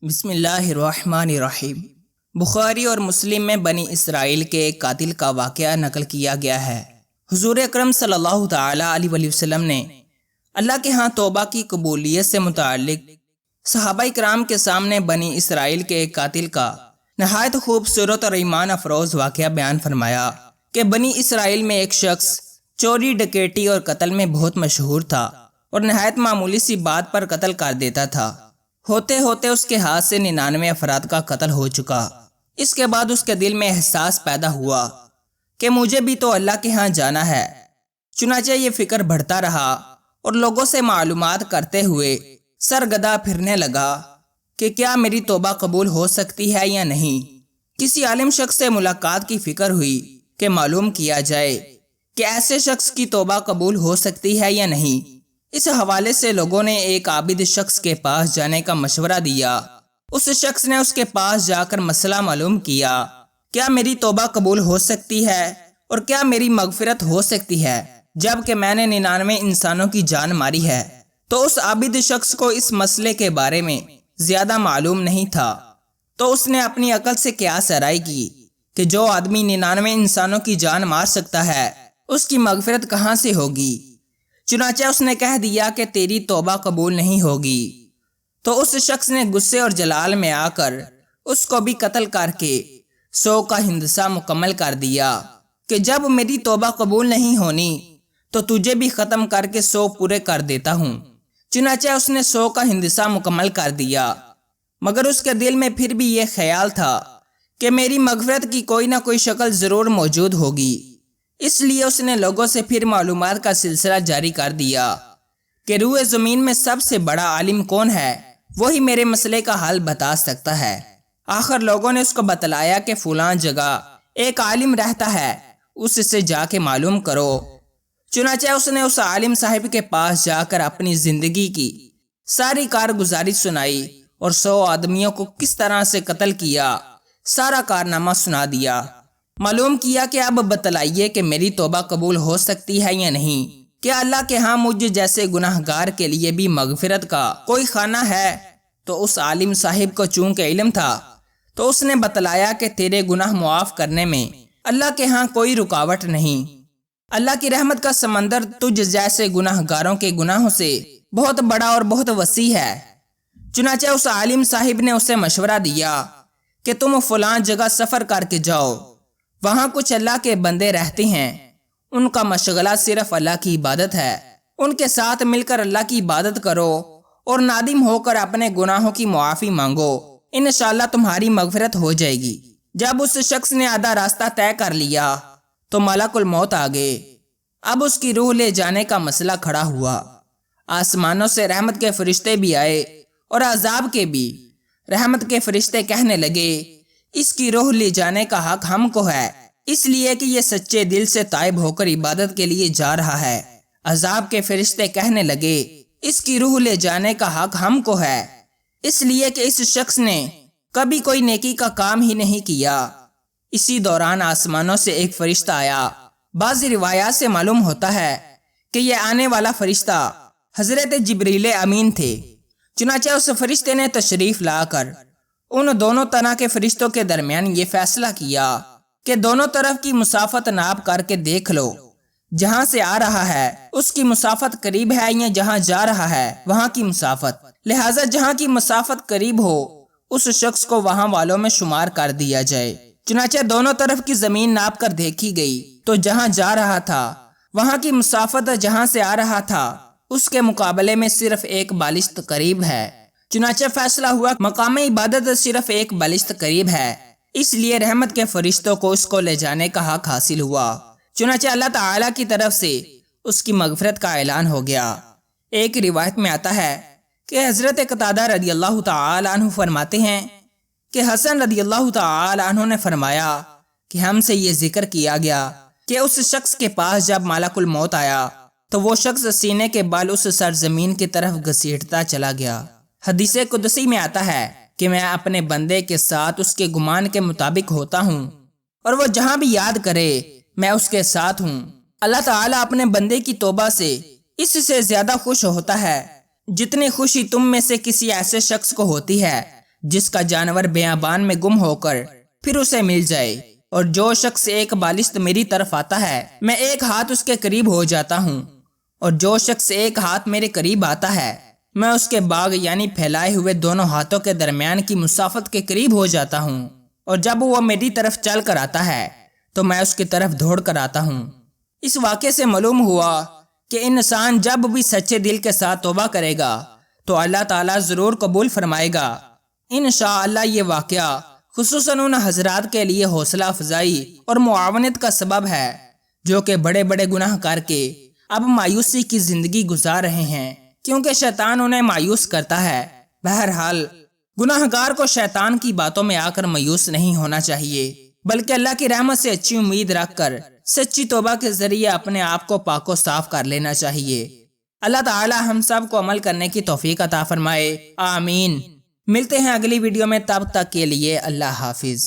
بسم اللہ الرحمن الرحیم۔ بخاری اور مسلم میں بنی اسرائیل کے ایک قاتل کا واقعہ نقل کیا گیا ہے۔ حضور اکرم صلی اللہ تعالی علیہ وسلم نے اللہ کے ہاں توبہ کی قبولیت سے متعلق صحابہ کرام کے سامنے بنی اسرائیل کے ایک قاتل کا نہایت خوبصورت اور ایمان افروز واقعہ بیان فرمایا کہ بنی اسرائیل میں ایک شخص چوری، ڈکیٹی اور قتل میں بہت مشہور تھا اور نہایت معمولی سی بات پر قتل کر دیتا تھا۔ ہوتے ہوتے اس کے ہاتھ سے 99 افراد کا قتل ہو چکا۔ اس کے بعد اس کے دل میں احساس پیدا ہوا کہ مجھے بھی تو اللہ کے ہاں جانا ہے۔ چنانچہ یہ فکر بڑھتا رہا اور لوگوں سے معلومات کرتے ہوئے سرگرداں پھرنے لگا کہ کیا میری توبہ قبول ہو سکتی ہے یا نہیں۔ کسی عالم شخص سے ملاقات کی فکر ہوئی کہ معلوم کیا جائے کہ ایسے شخص کی توبہ قبول ہو سکتی ہے یا نہیں۔ اس حوالے سے لوگوں نے ایک عابد شخص کے پاس جانے کا مشورہ دیا۔ اس شخص نے اس کے پاس جا کر مسئلہ معلوم کیا، کیا میری توبہ قبول ہو سکتی ہے اور کیا میری مغفرت ہو سکتی ہے جبکہ میں نے 99 انسانوں کی جان ماری ہے۔ تو اس عابد شخص کو اس مسئلے کے بارے میں زیادہ معلوم نہیں تھا، تو اس نے اپنی عقل سے قیاس آرائی کی کہ جو آدمی 99 انسانوں کی جان مار سکتا ہے اس کی مغفرت کہاں سے ہوگی۔ چنانچہ اس نے کہہ دیا کہ تیری توبہ قبول نہیں ہوگی۔ تو اس شخص نے غصے اور جلال میں آ کر اس کو بھی قتل کر کے 100 کا ہندسہ مکمل کر دیا کہ جب میری توبہ قبول نہیں ہونی تو تجھے بھی ختم کر کے 100 پورے کر دیتا ہوں۔ چنانچہ اس نے 100 کا ہندسہ مکمل کر دیا، مگر اس کے دل میں پھر بھی یہ خیال تھا کہ میری مغفرت کی کوئی نہ کوئی شکل ضرور موجود ہوگی۔ اس لیے اس نے لوگوں سے پھر معلومات کا سلسلہ جاری کر دیا کہ روئے زمین میں سب سے بڑا عالم کون ہے، وہی میرے مسئلے کا حل بتا سکتا ہے۔ آخر لوگوں نے اس کو بتلایا کہ فلاں جگہ ایک عالم رہتا ہے، اس سے جا کے معلوم کرو۔ چنانچہ اس نے اس عالم صاحب کے پاس جا کر اپنی زندگی کی ساری کارگزاری سنائی اور 100 آدمیوں کو کس طرح سے قتل کیا سارا کارنامہ سنا دیا۔ معلوم کیا کہ اب بتلائیے کہ میری توبہ قبول ہو سکتی ہے یا نہیں، کیا اللہ کے ہاں مجھ جیسے گناہ گار کے لیے بھی مغفرت کا کوئی خانہ ہے۔ تو اس عالم صاحب کو چونکہ علم تھا تو اس نے بتلایا کہ تیرے گناہ معاف کرنے میں اللہ کے ہاں کوئی رکاوٹ نہیں۔ اللہ کی رحمت کا سمندر تجھ جیسے گناہ گاروں کے گناہوں سے بہت بڑا اور بہت وسیع ہے۔ چنانچہ اس عالم صاحب نے اسے مشورہ دیا کہ تم فلاں جگہ سفر کر کے جاؤ، وہاں کچھ اللہ کے بندے رہتے ہیں، ان کا مشغلہ صرف اللہ کی عبادت ہے، ان کے ساتھ مل کر اللہ کی عبادت کرو اور نادم ہو کر اپنے گناہوں کی معافی مانگو، انشاءاللہ تمہاری مغفرت ہو جائے گی۔ جب اس شخص نے آدھا راستہ طے کر لیا تو ملک الموت آ گئے۔ اب اس کی روح لے جانے کا مسئلہ کھڑا ہوا۔ آسمانوں سے رحمت کے فرشتے بھی آئے اور عذاب کے بھی۔ رحمت کے فرشتے کہنے لگے، اس کی روح لے جانے کا حق ہم کو ہے، اس لیے کہ یہ سچے دل سے تائب ہو کر عبادت کے لیے جا رہا ہے۔ عذاب کے فرشتے کہنے لگے، اس کی روح لے جانے کا حق ہم کو ہے، اس لیے کہ اس شخص نے کبھی کوئی نیکی کا کام ہی نہیں کیا۔ اسی دوران آسمانوں سے ایک فرشتہ آیا۔ بعض روایات سے معلوم ہوتا ہے کہ یہ آنے والا فرشتہ حضرت جبریل امین تھے۔ چنانچہ اس فرشتے نے تشریف لا کر ان دونوں طرح کے فرشتوں کے درمیان یہ فیصلہ کیا کہ دونوں طرف کی مسافت ناپ کر کے دیکھ لو، جہاں سے آ رہا ہے اس کی مسافت قریب ہے یا جہاں جا رہا ہے وہاں کی مسافت، لہٰذا جہاں کی مسافت قریب ہو اس شخص کو وہاں والوں میں شمار کر دیا جائے۔ چنانچہ دونوں طرف کی زمین ناپ کر دیکھی گئی تو جہاں جا رہا تھا وہاں کی مسافت جہاں سے آ رہا تھا اس کے مقابلے میں صرف 1 بالشت قریب ہے۔ چنانچہ فیصلہ ہوا مقام عبادت صرف 1 بالشت قریب ہے، اس لیے رحمت کے فرشتوں کو اس کو لے جانے کا حق حاصل ہوا۔ چنانچہ اللہ تعالیٰ کی طرف سے اس کی مغفرت کا اعلان ہو گیا۔ ایک روایت میں آتا ہے کہ حضرت قتادہ رضی اللہ تعالی عنہ فرماتے ہیں کہ حسن رضی اللہ تعالی عنہ نے فرمایا کہ ہم سے یہ ذکر کیا گیا کہ اس شخص کے پاس جب ملک الموت آیا تو وہ شخص سینے کے بال اس سرزمین کی طرف گھسیٹتا چلا گیا۔ حدیث قدسی میں آتا ہے کہ میں اپنے بندے کے ساتھ اس کے گمان کے مطابق ہوتا ہوں اور وہ جہاں بھی یاد کرے میں اس کے ساتھ ہوں۔ اللہ تعالیٰ اپنے بندے کی توبہ سے اس سے زیادہ خوش ہوتا ہے جتنی خوشی تم میں سے کسی ایسے شخص کو ہوتی ہے جس کا جانور بیابان میں گم ہو کر پھر اسے مل جائے، اور جو شخص ایک بالشت میری طرف آتا ہے میں ایک ہاتھ اس کے قریب ہو جاتا ہوں، اور جو شخص ایک ہاتھ میرے قریب آتا ہے میں اس کے باغ یعنی پھیلائے ہوئے دونوں ہاتھوں کے درمیان کی مسافت کے قریب ہو جاتا ہوں، اور جب وہ میری طرف چل کر آتا ہے تو میں اس کی طرف دوڑ کر آتا ہوں۔ اس واقعے سے معلوم ہوا کہ انسان جب بھی سچے دل کے ساتھ توبہ کرے گا تو اللہ تعالیٰ ضرور قبول فرمائے گا۔ انشاءاللہ یہ واقعہ خصوصاً ان حضرات کے لیے حوصلہ افزائی اور معاونت کا سبب ہے جو کہ بڑے بڑے گناہ کر کے اب مایوسی کی زندگی گزار رہے ہیں، کیونکہ شیطان انہیں مایوس کرتا ہے۔ بہرحال گناہ گار کو شیطان کی باتوں میں آ کر مایوس نہیں ہونا چاہیے، بلکہ اللہ کی رحمت سے اچھی امید رکھ کر سچی توبہ کے ذریعے اپنے آپ کو پاک و صاف کر لینا چاہیے۔ اللہ تعالی ہم سب کو عمل کرنے کی توفیق عطا فرمائے، آمین۔ ملتے ہیں اگلی ویڈیو میں، تب تک کے لیے اللہ حافظ۔